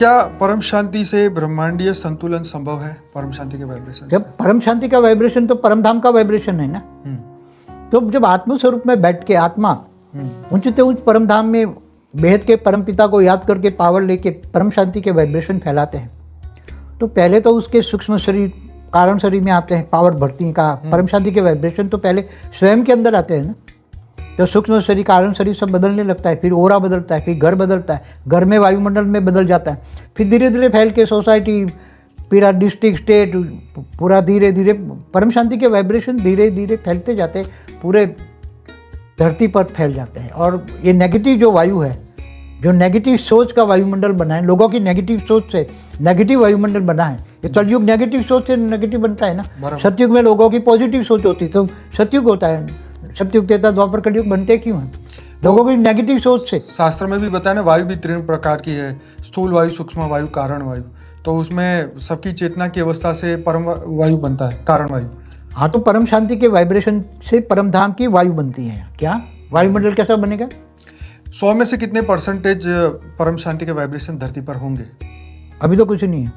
क्या परम शांति से ब्रह्मांडीय संतुलन संभव है? परम शांति के वाइब्रेशन जब परम शांति का वाइब्रेशन तो परम धाम का वाइब्रेशन है ना। तो जब आत्म स्वरूप में बैठ के आत्मा ऊंचते ऊंच परम धाम में बेहद के परम पिता को याद करके पावर लेके परम शांति के वाइब्रेशन फैलाते हैं, तो पहले तो उसके सूक्ष्म शरीर कारण शरीर में आते हैं, पावर बढ़ती का परम शांति के वाइब्रेशन तो पहले स्वयं के अंदर आते हैं ना। तो सूक्ष्म शरीर कारण शरीर सब बदलने लगता है, फिर ओरा बदलता है, फिर घर बदलता है, घर में वायुमंडल में बदल जाता है, फिर धीरे धीरे फैल के सोसाइटी, पूरा डिस्ट्रिक्ट, स्टेट, पूरा धीरे धीरे परम शांति के वाइब्रेशन धीरे धीरे फैलते जाते हैं, पूरे धरती पर फैल जाते हैं। और ये नेगेटिव जो वायु है, जो नेगेटिव सोच का वायुमंडल बना है, लोगों की नेगेटिव सोच से नेगेटिव वायुमंडल बना है। ये कलयुग नेगेटिव सोच से नेगेटिव बनता है ना। सतयुग में लोगों की पॉजिटिव सोच होती तो सतयुग होता है। सतयुग त्रेता द्वापर कलयुग बनते क्यों हैं? लोगों की नेगेटिव सोच से। शास्त्र में भी बताया ना, वायु भी 3 प्रकार की है, स्थूल वायु, सूक्ष्म वायु, कारण वायु। तो उसमें सबकी चेतना की अवस्था से परम वायु बनता है, कारण वायु। हाँ, तो परम शांति के वाइब्रेशन से परम धाम की वायु बनती है। क्या वायुमंडल कैसा बनेगा? 100 में से कितने परसेंटेज परम शांति के वाइब्रेशन धरती पर होंगे? अभी तो कुछ नहीं है,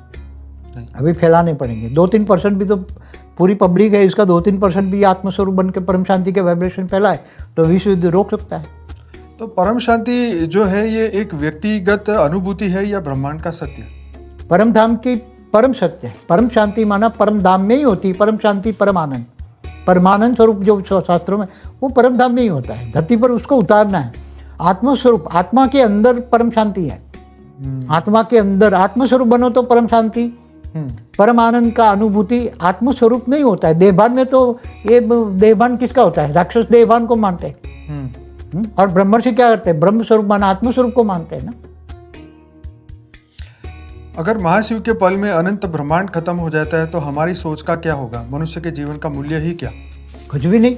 अभी फैलाने पड़ेंगे। 2-3% भी तो पूरी पब्लिक है, इसका 2-3% भी आत्मस्वरूप बन के परम शांति के वाइब्रेशन फैलाए तो विश्व युद्ध रोक सकता है। तो परम शांति जो है ये एक व्यक्तिगत अनुभूति है या ब्रह्मांड का सत्य? परम धाम की परम सत्य है। परम शांति माना परम धाम में ही होती है। परम शांति, परम आनंद, परमानंद स्वरूप जो शास्त्रों में, वो परम धाम में ही होता है। धरती पर उसको उतारना है। आत्मस्वरूप, आत्मा के अंदर परम शांति है। आत्मा के अंदर आत्मस्वरूप बनो तो परम शांति, परम आनंद का अनुभूति आत्मस्वरूप में ही होता है। देहभान में तो ये देहभान किसका होता है? राक्षस देहभान को मानते हैं। और ब्रह्मर्षि क्या करते हैं? ब्रह्म स्वरूप माना आत्मस्वरूप को मानते हैं ना। अगर महाशिव के पल में अनंत ब्रह्मांड खत्म हो जाता है तो हमारी सोच का क्या होगा? मनुष्य के जीवन का मूल्य ही क्या? कुछ भी नहीं।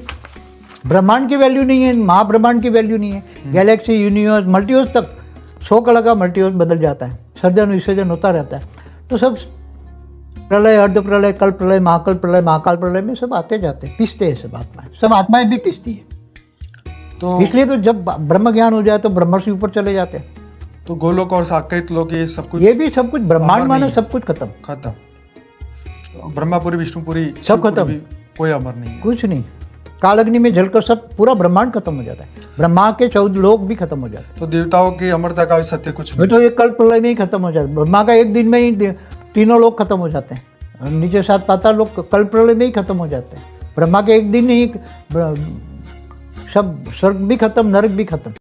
ब्रह्मांड की वैल्यू नहीं है, महाब्रह्मांड की वैल्यू नहीं है। गैलेक्सी, यूनिवर्स, मल्टीवर्स तक 100 कला का मल्टीवर्स बदल जाता है, सर्जन विसर्जन होता रहता है। तो सब प्रलय, अर्ध प्रलय, कल प्रलय, महाकल प्रलय, महाकाल प्रलय में सब आते जाते हैं, पिसते हैं सब आत्माएं। सब आत्माएं भी पिसती है। तो इसलिए तो जब ब्रह्म ज्ञान हो जाए तो ब्रह्मर्षि ऊपर चले जाते हैं। तो गोलोक और साकेत लोक ये सब कुछ, ये भी सब कुछ ब्रह्मांड मानो सब कुछ खत्म। ब्रह्मापुरी, विष्णुपुरी सब खत्म, कोई अमर नहीं है। कुछ नहीं। कालअग्नि में जलकर सब पूरा ब्रह्मांड खत्म हो जाता है। ब्रह्मा के 14 लोक भी खत्म हो जाते हैं। तो देवताओं की अमरता का भी सत्य कुछ नहीं। तो ये कल प्रलय में ही खत्म हो जाता है। ब्रह्मा का एक दिन में ही 3 लोक खत्म हो जाते हैं। नीचे 7 पाताल लोक कल प्रलय में ही खत्म हो जाते हैं। ब्रह्मा के एक दिन ही सब स्वर्ग भी खत्म, नरक भी खत्म।